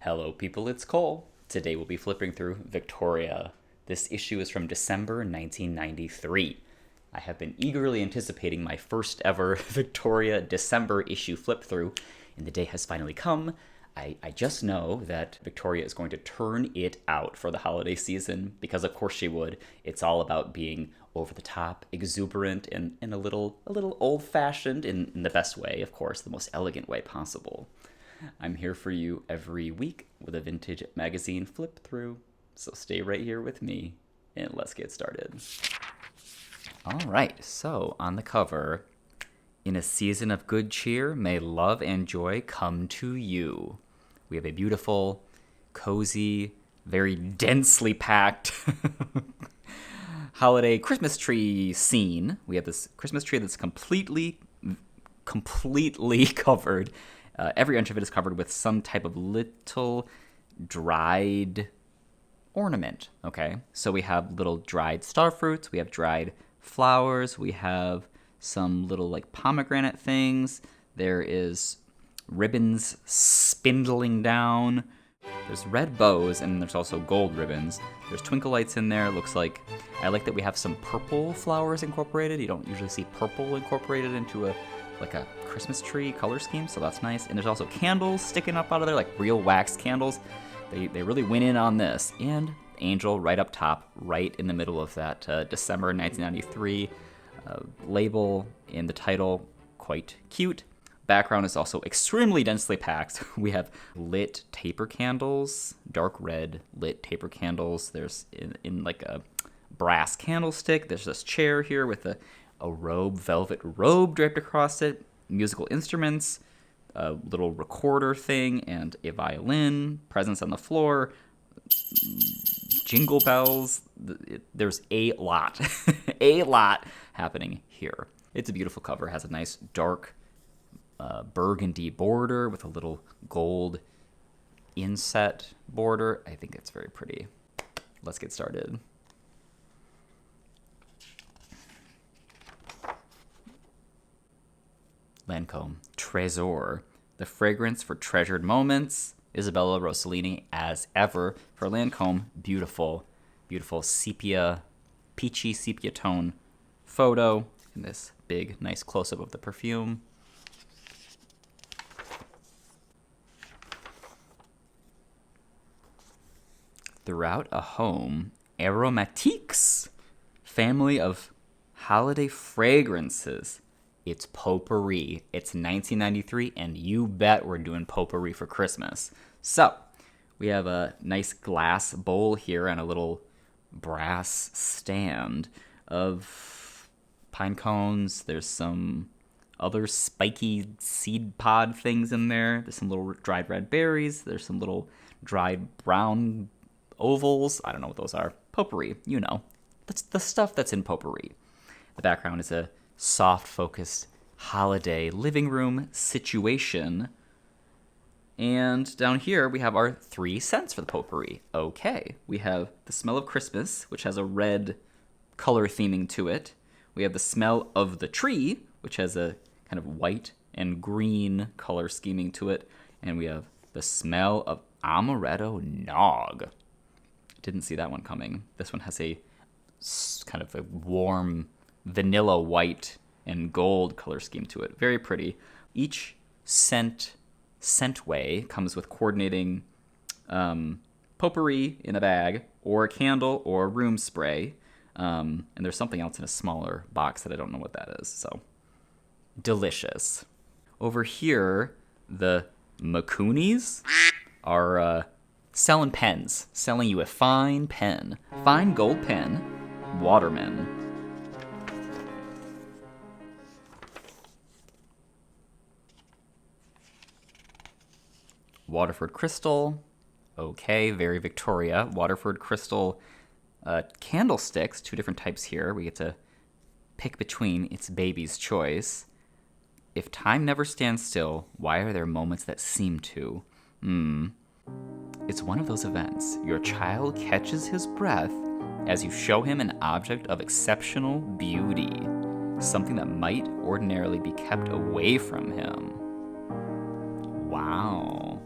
Hello, people, it's Cole. Today we'll be flipping through Victoria. This issue is from December 1993. I have been eagerly anticipating my first ever Victoria December issue flip through, and the day has finally come. I just know that Victoria is going to turn it out for the holiday season, because of course she would. It's all about being over the top, exuberant, and a little old-fashioned in the best way, of course, the most elegant way possible. I'm here for you every week with a vintage magazine flip through, so stay right here with me, and let's get started. All right, so on the cover, in a season of good cheer, may love and joy come to you. We have a beautiful, cozy, very densely packed holiday Christmas tree scene. We have this Christmas tree that's completely covered. Every inch of it is covered with some type of little dried ornament, okay? So we have little dried star fruits, we have dried flowers, we have some little like pomegranate things. There is ribbons spindling down. There's red bows, and there's also gold ribbons. There's twinkle lights in there. Looks like, I like that we have some purple flowers incorporated. You don't usually see purple incorporated into a Christmas tree color scheme, so that's nice. And there's also candles sticking up out of there, like real wax candles. They really went in on this. And angel right up top, right in the middle of that December 1993 label in the title. Quite cute. Background is also extremely densely packed. We have lit taper candles, dark red lit taper candles. There's in like a brass candlestick. There's this chair here with a robe, velvet robe draped across it, musical instruments, a little recorder thing, and a violin, presents on the floor, jingle bells. There's a lot, a lot happening here. It's a beautiful cover. It has a nice dark burgundy border with a little gold inset border. I think it's very pretty. Let's get started. Lancome Trésor, the fragrance for treasured moments. Isabella Rossellini, as ever, for Lancome. Beautiful, beautiful sepia, peachy sepia tone photo in this big, nice close-up of the perfume. Throughout a home, aromatiques, family of holiday fragrances. It's potpourri. It's 1993, and you bet we're doing potpourri for Christmas. So, we have a nice glass bowl here and a little brass stand of pine cones. There's some other spiky seed pod things in there. There's some little dried red berries. There's some little dried brown ovals. I don't know what those are. Potpourri, you know. That's the stuff that's in potpourri. The background is a soft focused holiday living room situation. And down here we have our 3 scents for the potpourri. Okay, we have the smell of Christmas, which has a red color theming to it. We have the smell of the tree, which has a kind of white and green color scheming to it. And we have the smell of amaretto nog. Didn't see that one coming. This one has a kind of a warm vanilla white and gold color scheme to it. Very pretty. Each scentway comes with coordinating potpourri in a bag, or a candle, or room spray. And there's something else in a smaller box that I don't know what that is. So, delicious. Over here, the Macoonies are selling pens. Selling you a fine pen. Fine gold pen. Waterman. Waterford Crystal. Okay, very Victoria. Waterford Crystal candlesticks. 2 different types here. We get to pick between. It's baby's choice. If time never stands still, why are there moments that seem to? It's one of those events. Your child catches his breath as you show him an object of exceptional beauty. Something that might ordinarily be kept away from him. Wow.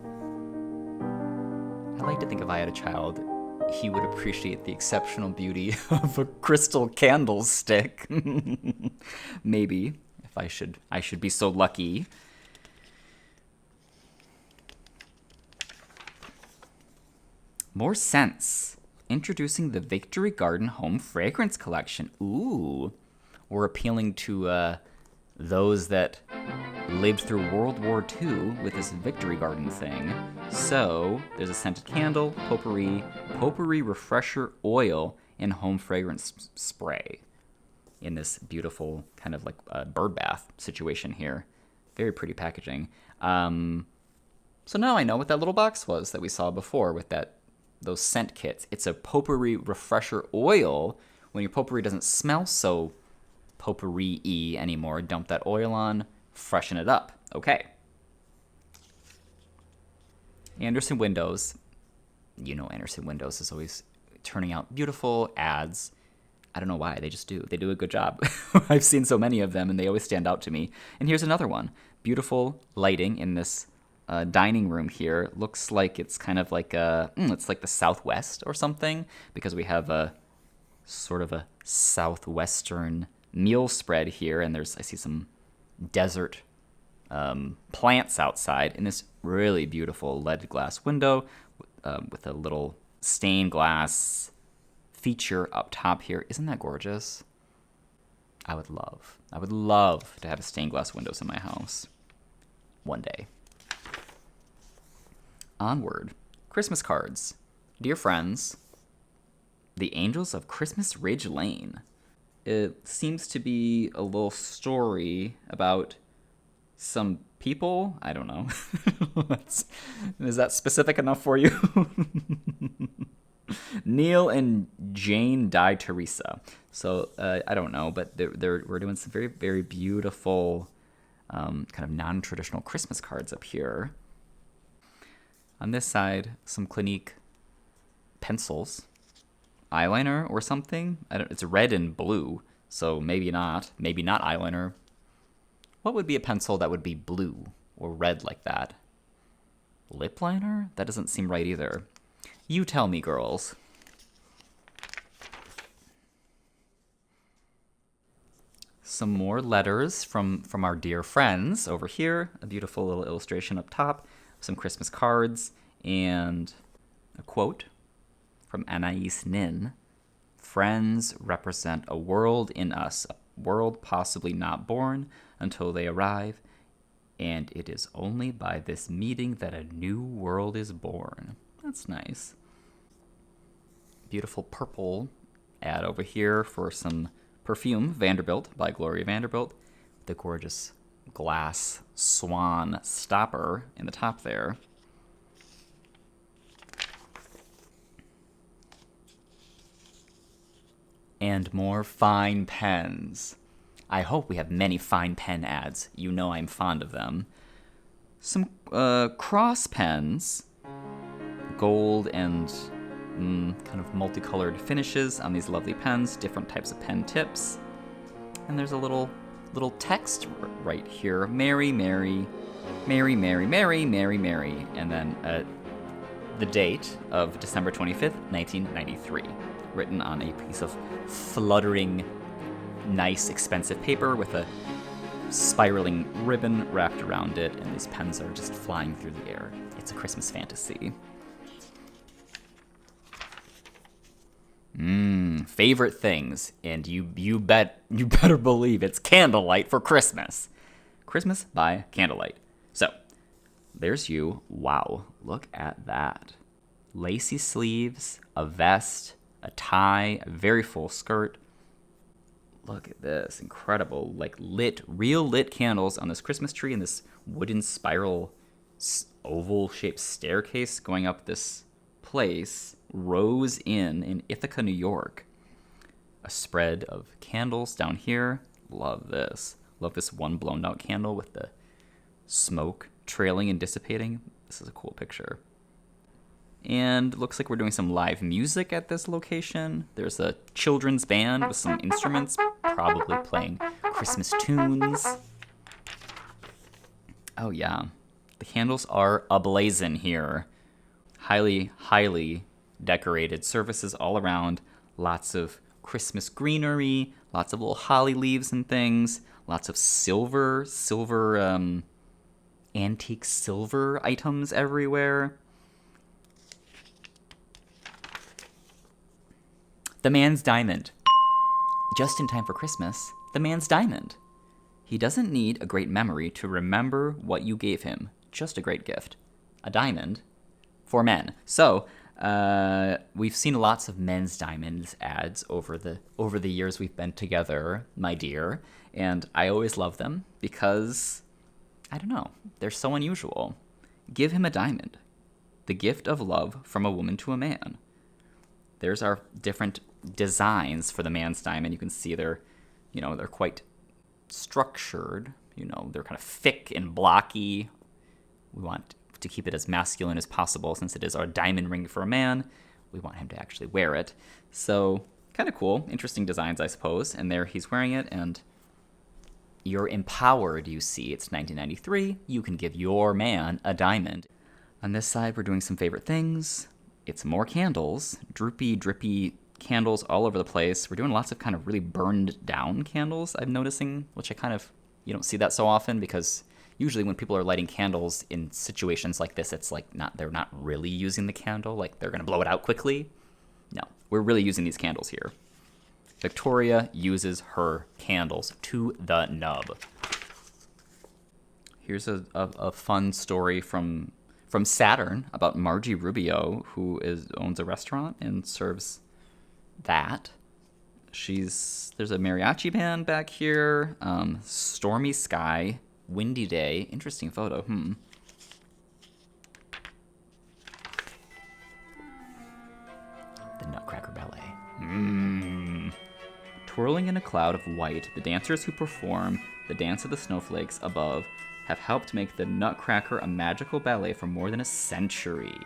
I like to think if I had a child, he would appreciate the exceptional beauty of a crystal candlestick. Maybe, if I should be so lucky. More scents. Introducing the Victory Garden Home Fragrance Collection. Ooh, we're appealing to those that lived through World War II with this Victory Garden thing. So there's a scented candle, potpourri refresher oil, and home fragrance spray in this beautiful kind of like bird bath situation here. Very pretty packaging. So now I know what that little box was that we saw before with those scent kits. It's a potpourri refresher oil. When your potpourri doesn't smell so potpourri-y anymore, dump that oil on, freshen it up. Okay. Anderson Windows. You know Anderson Windows is always turning out beautiful ads. I don't know why, they just do. They do a good job. I've seen so many of them, and they always stand out to me. And here's another one. Beautiful lighting in this dining room here. Looks like it's kind of like it's like the Southwest or something, because we have a sort of a southwestern meal spread here, and I see some desert plants outside in this really beautiful leaded glass window with a little stained glass feature up top here. Isn't that gorgeous? I would love to have stained glass windows in my house one day. Onward. Christmas cards. Dear friends, the Angels of Christmas Ridge Lane. It seems to be a little story about some people. I don't know. Is that specific enough for you? Neil and Jane Di Teresa. So I don't know, but we're doing some very, very beautiful kind of non-traditional Christmas cards up here. On this side, some Clinique pencils. Eyeliner or something. It's red and blue, so maybe not. Maybe not eyeliner. What would be a pencil that would be blue or red like that? Lip liner? That doesn't seem right either. You tell me, girls. Some more letters from our dear friends over here. A beautiful little illustration up top. Some Christmas cards and a quote from Anais Nin. Friends represent a world in us, a world possibly not born until they arrive, and it is only by this meeting that a new world is born. That's nice. Beautiful purple ad over here for some perfume, Vanderbilt by Gloria Vanderbilt. The gorgeous glass swan stopper in the top there. And more fine pens. I hope we have many fine pen ads. You know I'm fond of them. Some cross pens. Gold and kind of multicolored finishes on these lovely pens. Different types of pen tips. And there's a little text right here. Mary, Mary, Mary, Mary, Mary, Mary, Mary. And then the date of December 25th, 1993. Written on a piece of fluttering, nice, expensive paper with a spiraling ribbon wrapped around it, and these pens are just flying through the air. It's a Christmas fantasy. Favorite things, and you better believe it's candlelight for Christmas. Christmas by candlelight. So, there's you. Wow, look at that. Lacy sleeves, a vest, a tie, a very full skirt. Look at this, incredible, like real lit candles on this Christmas tree and this wooden spiral oval-shaped staircase going up this place. Rose Inn in Ithaca, New York. A spread of candles down here. Love this. Love this one blown out candle with the smoke trailing and dissipating. This is a cool picture. And looks like we're doing some live music at this location. There's a children's band with some instruments, probably playing Christmas tunes. Oh yeah, the candles are ablazing here. Highly, highly decorated surfaces all around. Lots of Christmas greenery, lots of little holly leaves and things, lots of antique silver items everywhere. The man's diamond. Just in time for Christmas, the man's diamond. He doesn't need a great memory to remember what you gave him. Just a great gift. A diamond for men. So, we've seen lots of men's diamonds ads over the years we've been together, my dear, and I always love them because, I don't know, they're so unusual. Give him a diamond. The gift of love from a woman to a man. There's our different designs for the man's diamond. You can see they're quite structured. They're kind of thick and blocky. We want to keep it as masculine as possible since it is our diamond ring for a man. We want him to actually wear it. So, kind of cool. Interesting designs, I suppose. And there he's wearing it, and you're empowered, you see. It's 1993. You can give your man a diamond. On this side, we're doing some favorite things. It's more candles. Droopy, drippy candles all over the place. We're doing lots of kind of really burned down candles, I'm noticing, which you don't see that so often because usually when people are lighting candles in situations like this, it's like they're not really using the candle, like they're going to blow it out quickly. No, we're really using these candles here. Victoria uses her candles to the nub. Here's a fun story from Saturn about Margie Rubio, who owns a restaurant and serves that. There's a mariachi band back here. Stormy sky, windy day. Interesting photo. The Nutcracker Ballet. Twirling in a cloud of white, the dancers who perform the Dance of the Snowflakes above have helped make the Nutcracker a magical ballet for more than a century.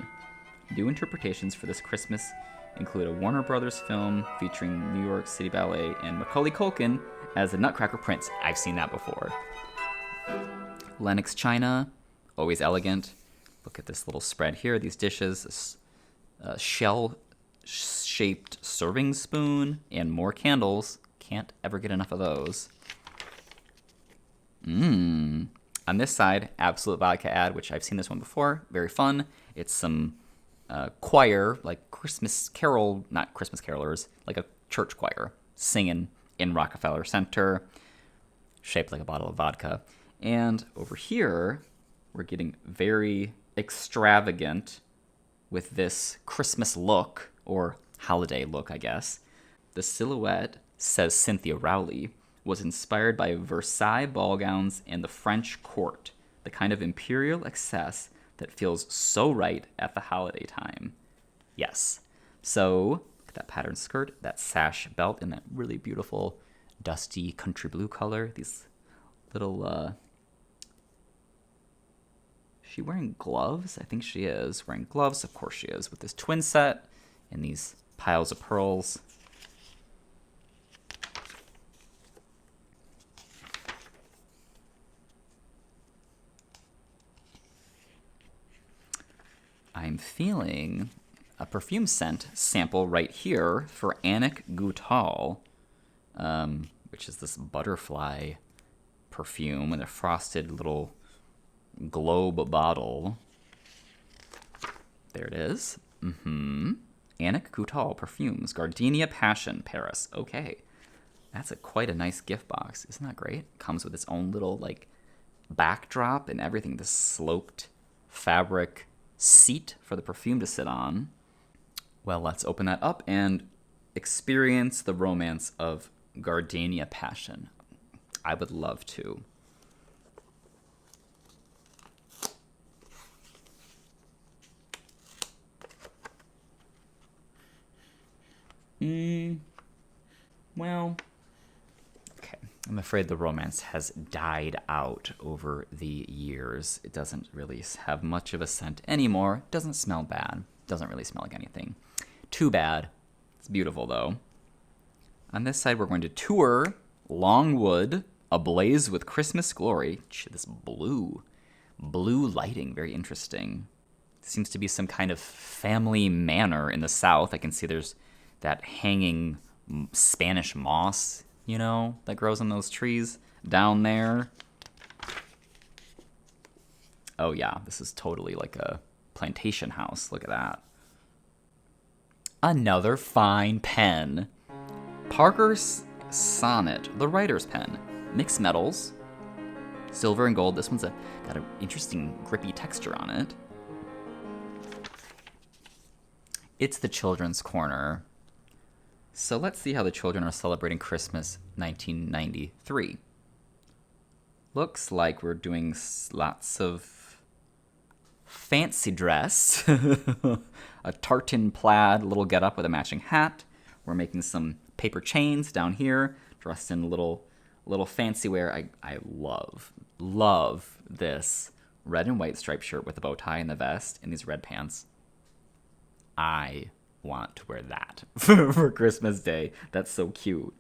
New interpretations for this Christmas include a Warner Brothers film featuring New York City Ballet and Macaulay Culkin as the Nutcracker Prince. I've seen that before. Lenox china, always elegant. Look at this little spread here. These dishes, a shell-shaped serving spoon, and more candles. Can't ever get enough of those. On this side, Absolute Vodka ad, which I've seen this one before. Very fun. It's some choir, like not Christmas carolers, like a church choir, singing in Rockefeller Center, shaped like a bottle of vodka. And over here, we're getting very extravagant with this Christmas look, or holiday look, I guess. The silhouette, says Cynthia Rowley, was inspired by Versailles ball gowns and the French court, the kind of imperial excess that feels so right at the holiday time. Yes. So, look at that patterned skirt, that sash belt, and that really beautiful dusty country blue color. These little, Is she wearing gloves? I think she is wearing gloves. Of course she is, with this twin set and these piles of pearls. I'm feeling a perfume scent sample right here for Annick Goutal, which is this butterfly perfume in a frosted little globe bottle. There it is. Annick Goutal Perfumes, Gardenia Passion, Paris. Okay. That's quite a nice gift box. Isn't that great? Comes with its own little, backdrop and everything. This sloped fabric seat for the perfume to sit on. Well, let's open that up and experience the romance of Gardenia Passion. I would love to. Well, okay. I'm afraid the romance has died out over the years. It doesn't really have much of a scent anymore. It doesn't smell bad. Doesn't really smell like anything. Too bad. It's beautiful, though. On this side, we're going to tour Longwood, ablaze with Christmas glory. This blue lighting, very interesting. Seems to be some kind of family manor in the south. I can see there's that hanging Spanish moss, that grows on those trees down there. Oh yeah, this is totally like a plantation house. Look at that. Another fine pen. Parker's Sonnet, the writer's pen. Mixed metals, silver and gold. This one's got an interesting grippy texture on it. It's the children's corner. So let's see how the children are celebrating Christmas 1993. Looks like we're doing lots of fancy dress. A tartan plaid little getup with a matching hat. We're making some paper chains down here, dressed in little fancy wear. I love this red and white striped shirt with a bow tie and the vest and these red pants. I want to wear that for Christmas Day. That's so cute.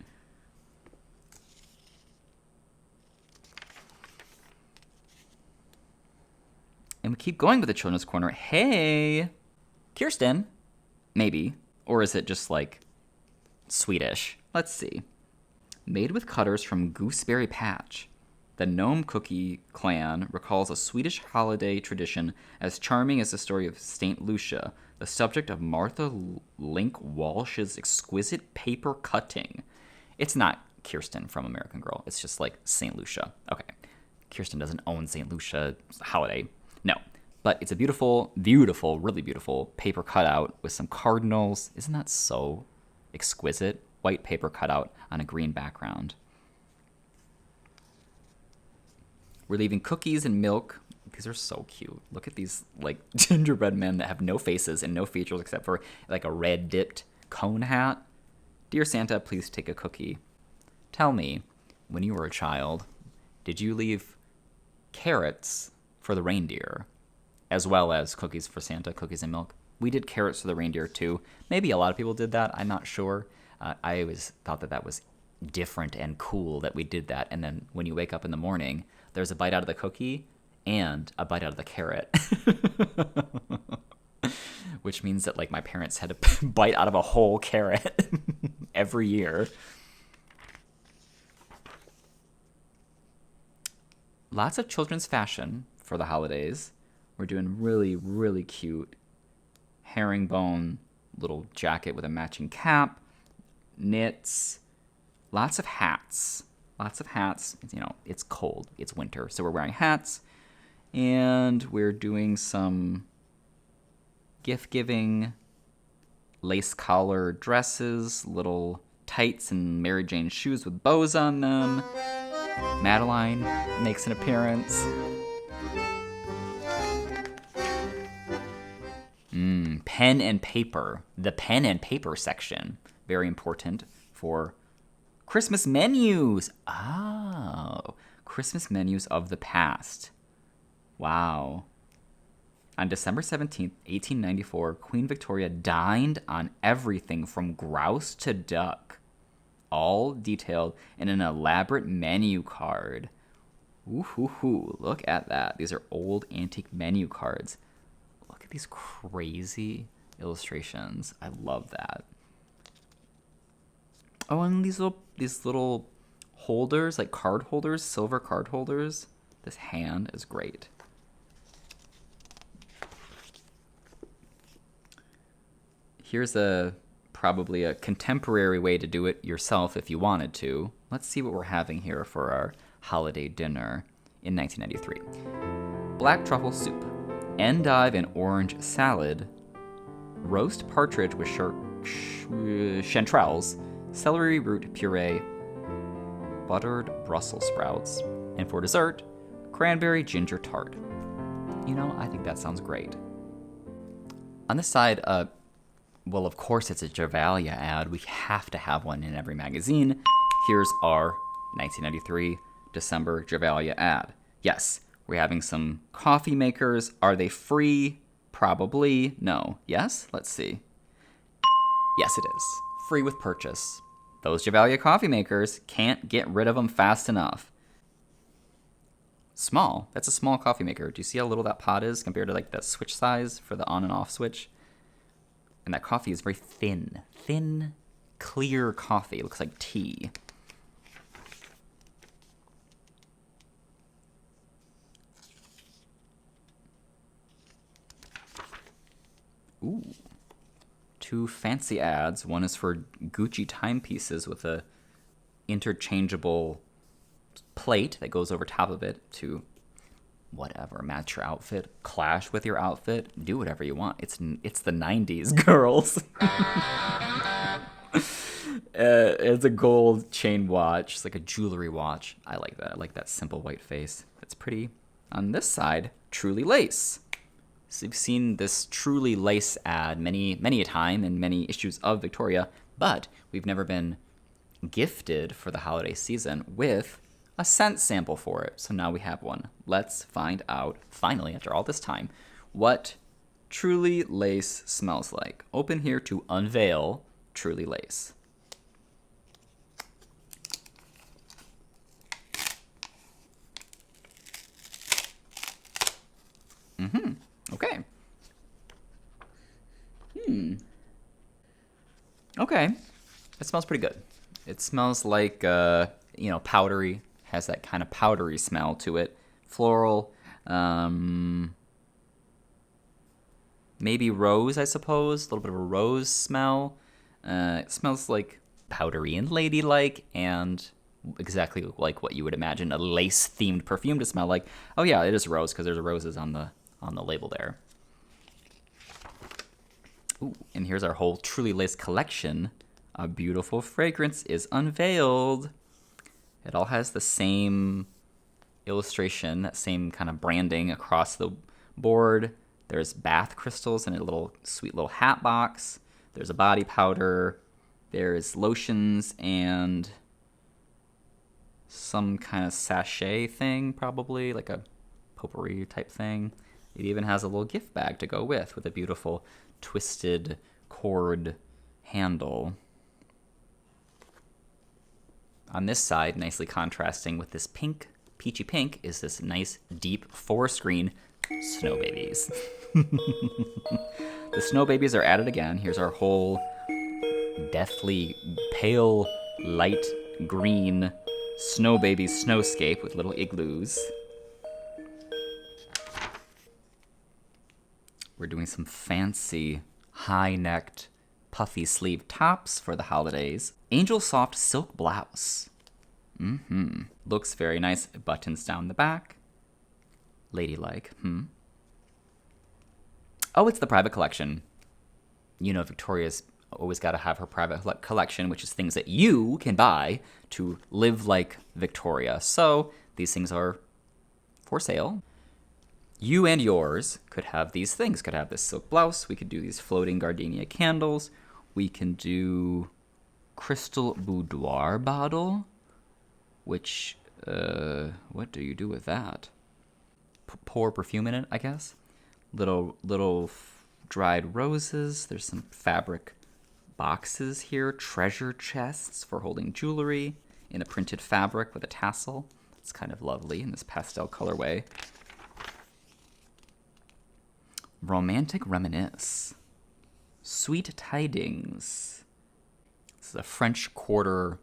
And we keep going with the children's corner. Hey, Kirsten. Maybe. Or is it just like Swedish? Let's see. Made with cutters from Gooseberry Patch. The Gnome Cookie clan recalls a Swedish holiday tradition as charming as the story of St. Lucia, the subject of Martha Link Walsh's exquisite paper cutting. It's not Kirsten from American Girl. It's just like St. Lucia. Okay. Kirsten doesn't own St. Lucia holiday. No. But it's a beautiful, beautiful, really beautiful paper cutout with some cardinals. Isn't that so exquisite? White paper cutout on a green background. We're leaving cookies and milk. These are so cute. Look at these like gingerbread men that have no faces and no features except for like a red dipped cone hat. Dear Santa, please take a cookie. Tell me, when you were a child, did you leave carrots for the reindeer as well as cookies for Santa, cookies and milk? We did carrots for the reindeer too. Maybe a lot of people did that. I'm not sure. I always thought that was different and cool that we did that. And then when you wake up in the morning, there's a bite out of the cookie and a bite out of the carrot. Which means that like my parents had to bite out of a whole carrot every year. Lots of children's fashion for the holidays. We're doing really, really cute herringbone little jacket with a matching cap, knits, lots of hats. Lots of hats. It's cold. It's winter, so we're wearing hats. And we're doing some gift-giving, lace collar dresses, little tights and Mary Jane shoes with bows on them. Madeline makes an appearance. Pen and paper. The pen and paper section. Very important for Christmas menus. Oh, Christmas menus of the past. Wow. On December 17th, 1894, Queen Victoria dined on everything from grouse to duck, all detailed in an elaborate menu card. Ooh, look at that. These are old antique menu cards. Look at these crazy illustrations. I love that. Oh, and these little holders, like card holders, silver card holders. This hand is great. Here's probably a contemporary way to do it yourself if you wanted to. Let's see what we're having here for our holiday dinner in 1993. Black truffle soup, endive and orange salad, roast partridge with chanterelles, celery root puree, buttered Brussels sprouts, and for dessert, cranberry ginger tart. I think that sounds great. On this side, well, of course it's a Javalia ad. We have to have one in every magazine. Here's our 1993 December Javalia ad. Yes, we're having some coffee makers. Are they free? Probably. No. Yes? Let's see. Yes, it is. Free with purchase. Those Javalia coffee makers, can't get rid of them fast enough. Small. That's a small coffee maker. Do you see how little that pot is compared to like the switch size for the on and off switch? And that coffee is very thin. Thin, clear coffee. It looks like tea. Ooh. 2 fancy ads. One is for Gucci timepieces with a interchangeable plate that goes over top of it to whatever, match your outfit, clash with your outfit, do whatever you want. It's the 90s, girls. It's a gold chain watch. It's like a jewelry watch. I like that. I like that simple white face. That's pretty. On this side, Truly Lace. So you've seen this Truly Lace ad many a time in many issues of Victoria, but we've never been gifted for the holiday season with a scent sample for it. So now we have one. Let's find out, finally, after all this time, what Truly Lace smells like. Open here to unveil Truly Lace. Okay. Okay. It smells pretty good. It smells like, powdery. Has that kind of powdery smell to it. Floral. Maybe rose, I suppose. A little bit of a rose smell. It smells like powdery and ladylike, and exactly like what you would imagine a lace-themed perfume to smell like. Oh yeah, it is rose because there's roses on the label there. Ooh, and here's our whole Truly Lace collection. A beautiful fragrance is unveiled. It all has the same illustration, that same kind of branding across the board. There's bath crystals in a little sweet little hat box. There's a body powder. There's lotions and some kind of sachet thing, probably like a potpourri type thing. It even has a little gift bag to go with a beautiful twisted cord handle. On this side, nicely contrasting with this pink, peachy pink, is this nice, deep 4-screen Snowbabies. The Snowbabies are added again. Here's our whole deathly pale light green Snowbabies snowscape with little igloos. We're doing some fancy, high-necked, puffy sleeve tops for the holidays. Angel Soft silk blouse. Looks very nice. Buttons down the back. Ladylike. Oh, it's the private collection. You know, Victoria's always got to have her private collection, which is things that you can buy to live like Victoria. So these things are for sale. You and yours could have these things. Could have this silk blouse. We could do these floating gardenia candles. We can do crystal boudoir bottle, which, what do you do with that? Pour perfume in it, I guess. Little dried roses. There's some fabric boxes here. Treasure chests for holding jewelry in a printed fabric with a tassel. It's kind of lovely in this pastel colorway. Romantic Reminisce. Sweet Tidings. This is a French Quarter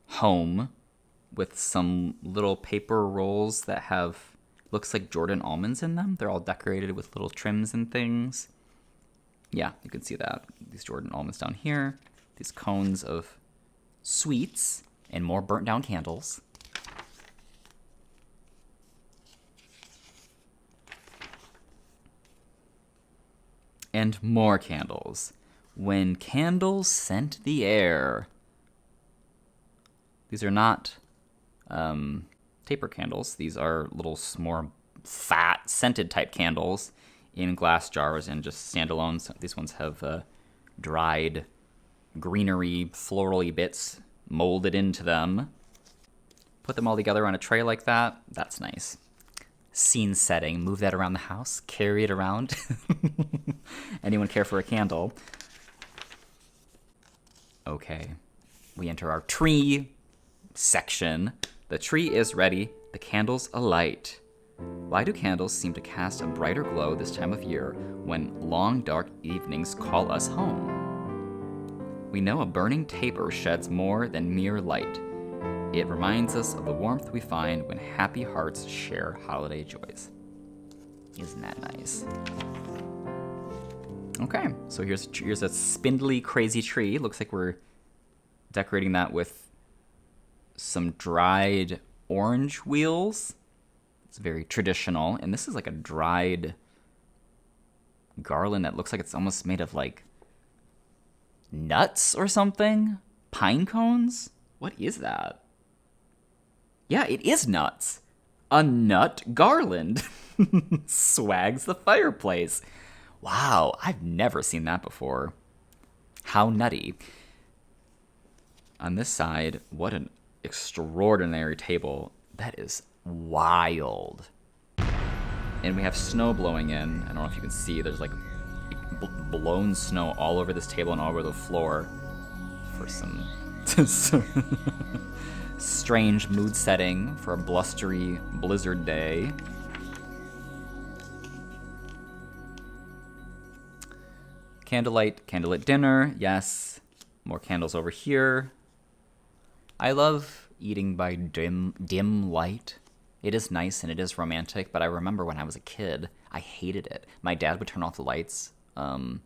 home with some little paper rolls that have, looks like Jordan almonds in them. They're all decorated with little trims and things. Yeah, you can see that. These Jordan almonds down here. These cones of sweets and more burnt down candles. And more candles. When candles scent the air. These are not taper candles. These are little more fat, scented type candles in glass jars and just standalone. So these ones have dried greenery, florally bits molded into them. Put them all together on a tray like that. That's nice. Scene setting. Move that around the house. Carry it around. Anyone care for a candle? Okay. We enter our tree section. The tree is ready The candles alight. Why do candles seem to cast a brighter glow this time of year when long dark evenings call us home? We know a burning taper sheds more than mere light. It reminds us of the warmth we find when happy hearts share holiday joys. Isn't that nice? Okay, so here's a spindly, crazy tree. Looks like we're decorating that with some dried orange wheels. It's very traditional. And this is like a dried garland that looks like it's almost made of like nuts or something. Pine cones? What is that? Yeah, it is nuts. A nut garland. Swags the fireplace. Wow, I've never seen that before. How nutty. On this side, what an extraordinary table. That is wild. And we have snow blowing in. I don't know if you can see, there's like blown snow all over this table and all over the floor for some strange mood setting for a blustery blizzard day. Candlelight dinner, yes. More candles over here. I love eating by dim light. It is nice and it is romantic, but I remember when I was a kid, I hated it. My dad would turn off the lights to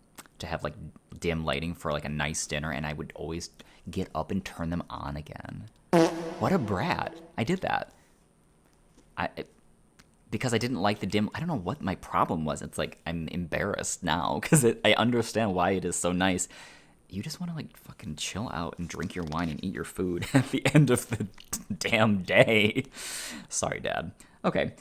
have like dim lighting for like a nice dinner, and I would always get up and turn them on again. What a brat. I did that. Because I didn't like the dim. I don't know what my problem was. It's like I'm embarrassed now because I understand why it is so nice. You just want to like fucking chill out and drink your wine and eat your food at the end of the damn day. Sorry, Dad. Okay.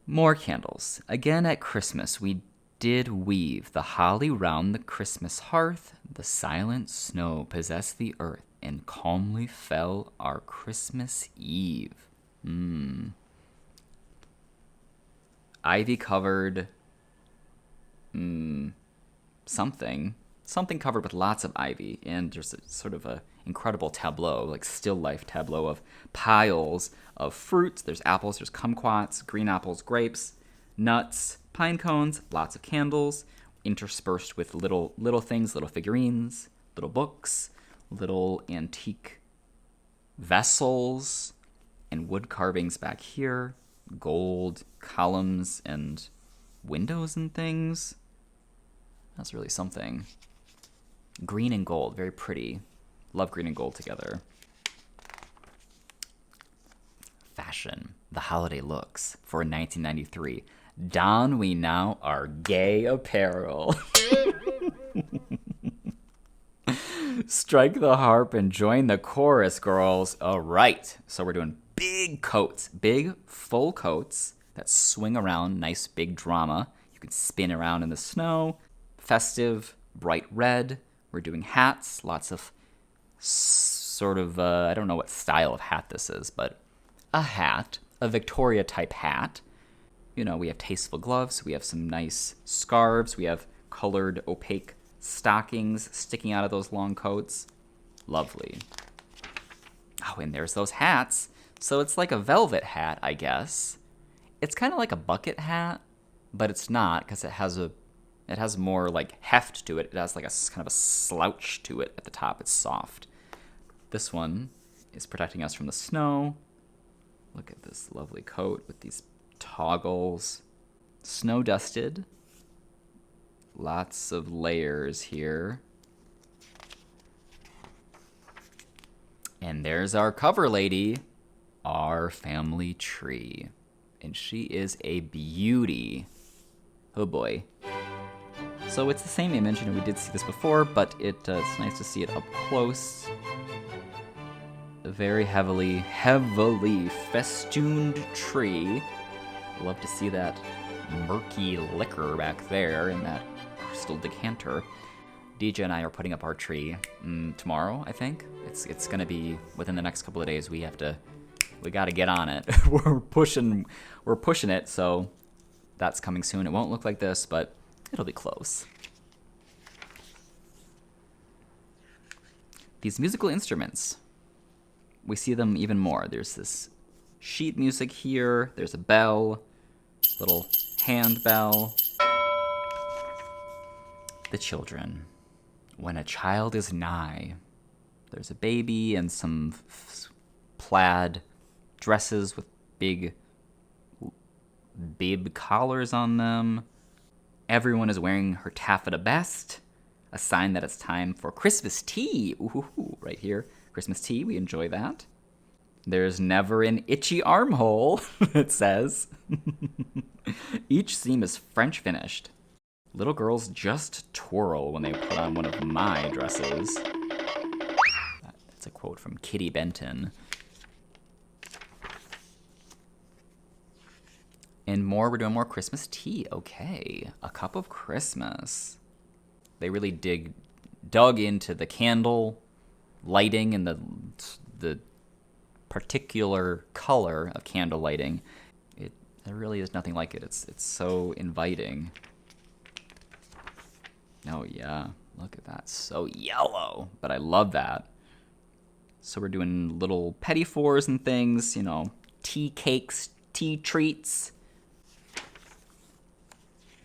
More candles. Again at Christmas, we did weave the holly round the Christmas hearth. The silent snow possessed the earth, and calmly fell our Christmas Eve. Ivy covered something covered with lots of ivy, and there's a sort of a incredible tableau, like still life tableau of piles of fruits. There's apples, there's kumquats, green apples, grapes, nuts, pine cones, lots of candles, interspersed with little things, little figurines, little books, little antique vessels, and wood carvings back here, gold columns and windows and things. That's really something. Green and gold, very pretty. Love green and gold together. Fashion, the holiday looks for 1993. Don we now our gay apparel. Strike the harp and join the chorus, girls. All right, so we're doing big coats, big full coats that swing around, nice big drama. You can spin around in the snow. Festive, bright red. We're doing hats, lots of sort of, I don't know what style of hat this is, but a hat, a Victoria type hat. You know, we have tasteful gloves, we have some nice scarves, we have colored opaque stockings sticking out of those long coats. Lovely. Oh, and there's those hats. So it's like a velvet hat, I guess. It's kind of like a bucket hat, but it's not, because it has more like heft to it. It has like a kind of a slouch to it at the top. It's soft. This one is protecting us from the snow. Look at this lovely coat with these toggles. Snow dusted. Lots of layers here. And there's our cover lady, our family tree. And she is a beauty. Oh boy. So it's the same image, we did see this before, but it's nice to see it up close. A very heavily festooned tree. Love to see that murky liquor back there in that crystal decanter. DJ and I are putting up our tree tomorrow, I think. It's gonna be within the next couple of days. We gotta get on it. we're pushing it, so that's coming soon. It won't look like this, but it'll be close. These musical instruments, we see them even more. There's this sheet music here. There's a bell, little hand bell. The children. When a child is nigh, there's a baby and some plaid dresses with big bib collars on them. Everyone is wearing her taffeta best, a sign that it's time for Christmas tea. Ooh, right here. Christmas tea, we enjoy that. There's never an itchy armhole, it says. Each seam is French finished. Little girls just twirl when they put on one of my dresses. That's a quote from Kitty Benton. And more, we're doing more Christmas tea. Okay, a cup of Christmas. They really dug into the candle lighting and the particular color of candle lighting. There really is nothing like it. It's so inviting. Oh yeah, look at that, so yellow. But I love that. So we're doing little petit fours and things, you know, tea cakes, tea treats.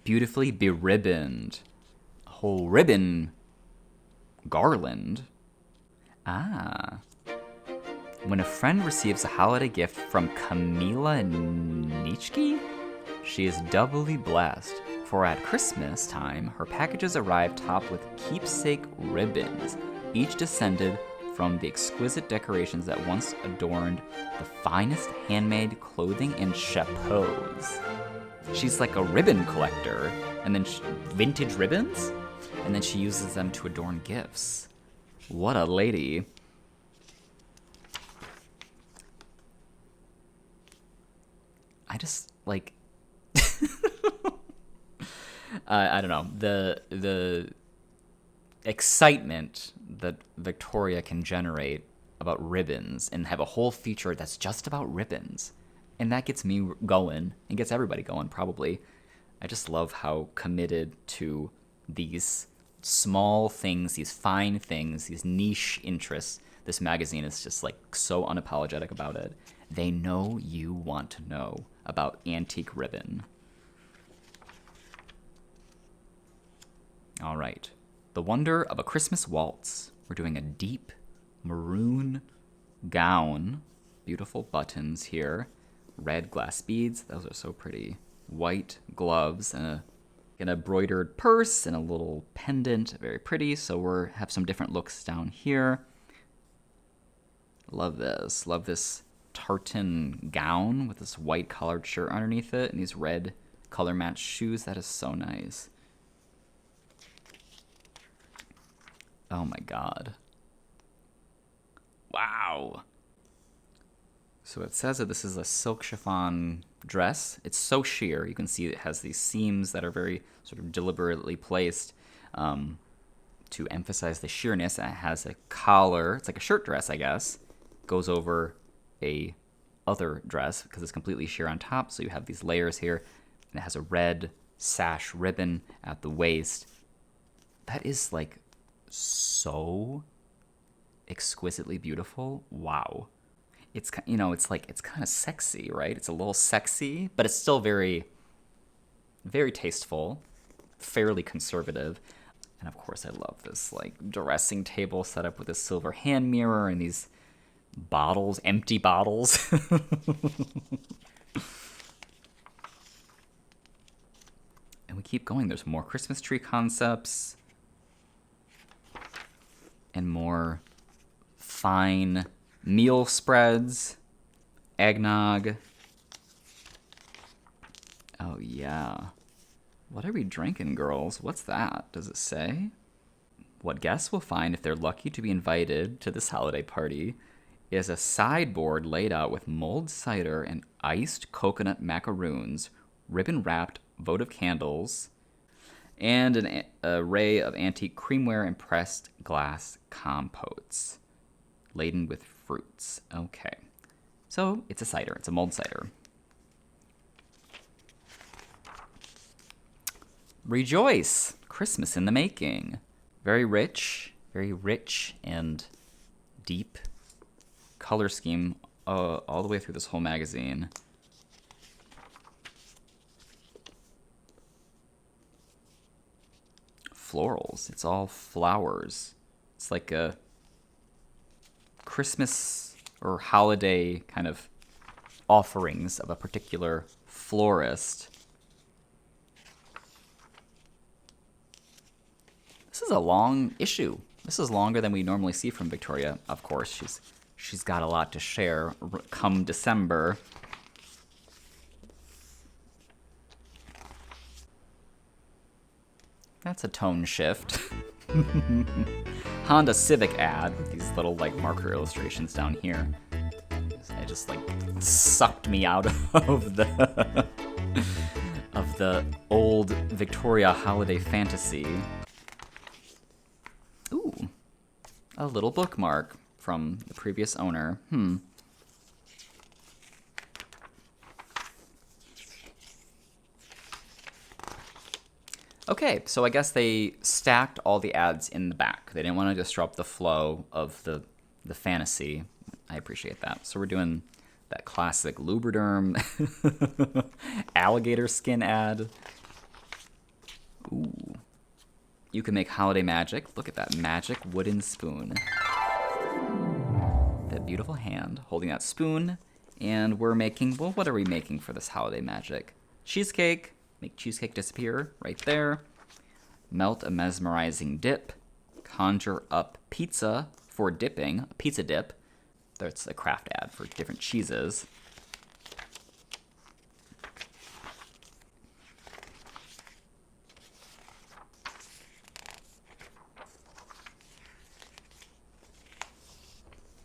Beautifully beribboned. A whole ribbon garland. Ah. When a friend receives a holiday gift from Camila Nitschke, she is doubly blessed, for at Christmas time, her packages arrive topped with keepsake ribbons, each descended from the exquisite decorations that once adorned the finest handmade clothing and chapeaux. She's like a ribbon collector, and then vintage ribbons, and then she uses them to adorn gifts. What a lady. I just, like, I don't know, the excitement that Victoria can generate about ribbons and have a whole feature that's just about ribbons. And that gets me going and gets everybody going, probably. I just love how committed to these small things, these fine things, these niche interests. This magazine is just like so unapologetic about it. They know you want to know about antique ribbon. All right. The Wonder of a Christmas Waltz. We're doing a deep maroon gown. Beautiful buttons here. Red glass beads. Those are so pretty. White gloves and an embroidered purse and a little pendant. Very pretty. So we have some different looks down here. Love this. Love this tartan gown with this white collared shirt underneath it and these red color matched shoes. That is so nice. Oh my god. Wow. So it says that this is a silk chiffon dress. It's so sheer. You can see it has these seams that are very sort of deliberately placed to emphasize the sheerness. And it has a collar. It's like a shirt dress, I guess. Goes over a other dress because it's completely sheer on top. So you have these layers here. And it has a red sash ribbon at the waist. That is like so exquisitely beautiful. Wow. It's, you know, it's like, it's kind of sexy, right? It's a little sexy, but it's still very, very tasteful, fairly conservative. And of course I love this like dressing table set up with a silver hand mirror and these bottles, empty bottles. And we keep going. There's more Christmas tree concepts and more fine meal spreads, eggnog. Oh yeah. What are we drinking, girls? What's that? Does it say? What guests will find if they're lucky to be invited to this holiday party is a sideboard laid out with mulled cider and iced coconut macaroons, ribbon-wrapped votive candles, and an array of antique creamware and pressed glass compotes laden with fruits. Okay. So it's a cider. It's a mulled cider. Rejoice! Christmas in the making. Very rich and deep color scheme all the way through this whole magazine. Florals. It's all flowers. It's like a Christmas or holiday kind of offerings of a particular florist. This is a long issue. This is longer than we normally see from Victoria. Of course, she's got a lot to share come December. That's a tone shift. Honda Civic ad with these little like marker illustrations down here. It just like sucked me out of the old Victoria holiday fantasy. Ooh, a little bookmark from the previous owner. Okay, so I guess they stacked all the ads in the back. They didn't want to disrupt the flow of the fantasy. I appreciate that. So we're doing that classic Lubriderm alligator skin ad. Ooh. You can make holiday magic. Look at that magic wooden spoon. That beautiful hand holding that spoon. And we're making, well, what are we making for this holiday magic? Cheesecake. Make cheesecake disappear right there. Melt a mesmerizing dip. Conjure up pizza for dipping. A pizza dip. That's a craft ad for different cheeses.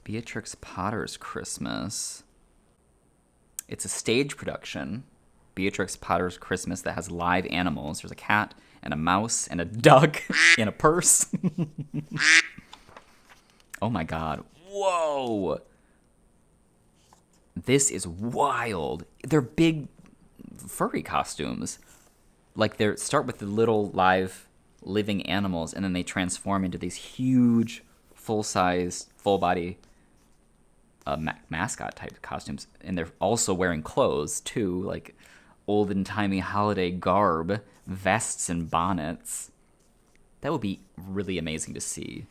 Beatrix Potter's Christmas. It's a stage production. Beatrix Potter's Christmas that has live animals. There's a cat and a mouse and a duck in a purse. Oh my god. Whoa! This is wild. They're big furry costumes. Like they start with the little live living animals and then they transform into these huge full-size, full-body mascot type costumes. And they're also wearing clothes too, like olden-timey holiday garb, vests and bonnets. That would be really amazing to see.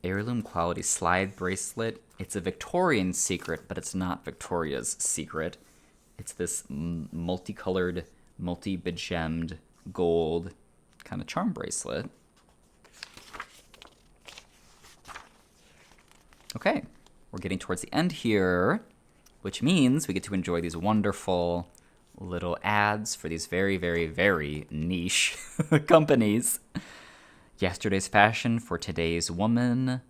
Heirloom quality slide bracelet. It's a Victorian secret, but it's not Victoria's secret. It's this multicolored, multi-begemmed gold kind of charm bracelet. Okay, we're getting towards the end here, which means we get to enjoy these wonderful little ads for these very, very, very niche companies. Yesterday's fashion for today's woman.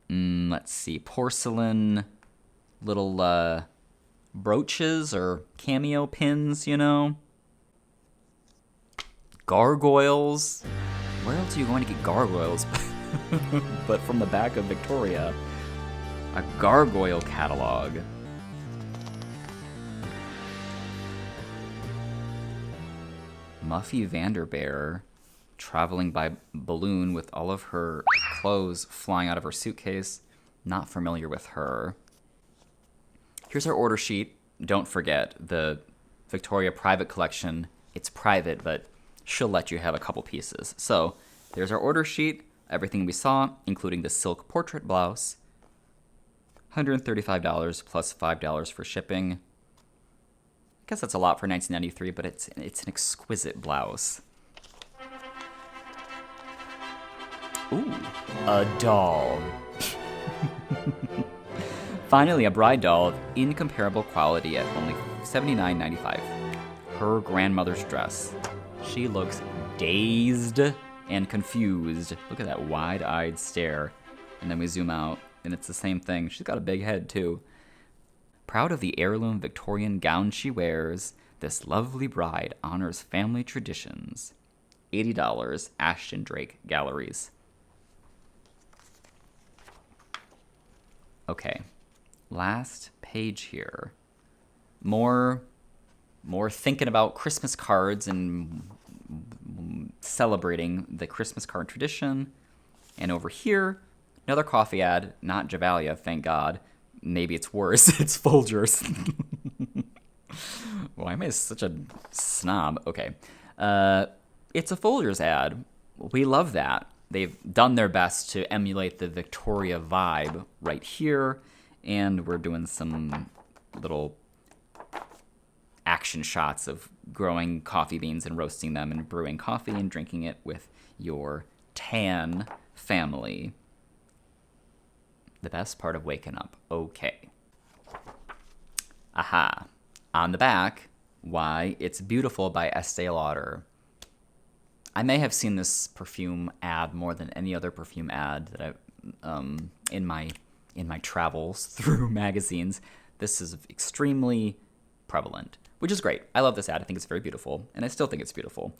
Let's see, porcelain little brooches or cameo pins, you know. Gargoyles. Where else are you going to get gargoyles? But from the back of Victoria. A gargoyle catalog. Muffy Vanderbear traveling by balloon with all of her clothes flying out of her suitcase. Not familiar with her. Here's our order sheet. Don't forget, the Victoria private collection, it's private, but she'll let you have a couple pieces. So there's our order sheet. Everything we saw, including the silk portrait blouse. $135 plus $5 for shipping. I guess that's a lot for 1993, but it's an exquisite blouse. Ooh, a doll. Finally, a bride doll of incomparable quality at only $79.95. Her grandmother's dress. She looks dazed and confused. Look at that wide-eyed stare. And then we zoom out, and it's the same thing. She's got a big head, too. Proud of the heirloom Victorian gown she wears, this lovely bride honors family traditions. $80, Ashton Drake Galleries. Okay, last page here. More thinking about Christmas cards and celebrating the Christmas card tradition. And over here, Another coffee ad, not Javalia, thank God. Maybe it's worse. It's Folgers. Why am I such a snob? Okay. It's a Folgers ad. We love that. They've done their best to emulate the Victoria vibe right here. And we're doing some little action shots of growing coffee beans and roasting them and brewing coffee and drinking it with your tan family. The best part of waking up. Okay. Aha. On the back, Why It's Beautiful by Estee Lauder. I may have seen this perfume ad more than any other perfume ad that I in my travels through magazines. This is extremely prevalent, which is great. I love this ad. I think it's very beautiful, and I still think it's beautiful.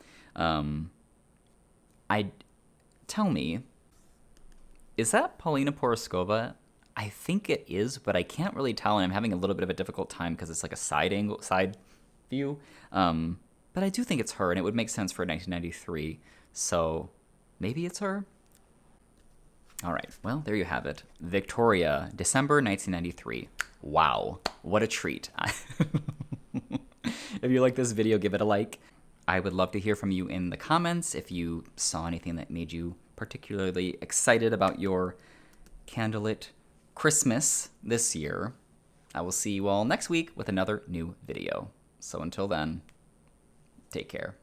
Tell me, is that Paulina Poroskova? I think it is, but I can't really tell, and I'm having a little bit of a difficult time because it's like a side view. But I do think it's her, and it would make sense for 1993. So maybe it's her. All right. Well, there you have it. Victoria, December 1993. Wow, what a treat. If you like this video, give it a like. I would love to hear from you in the comments if you saw anything that made you particularly excited about your candlelit Christmas this year. I will see you all next week with another new video. So until then, take care.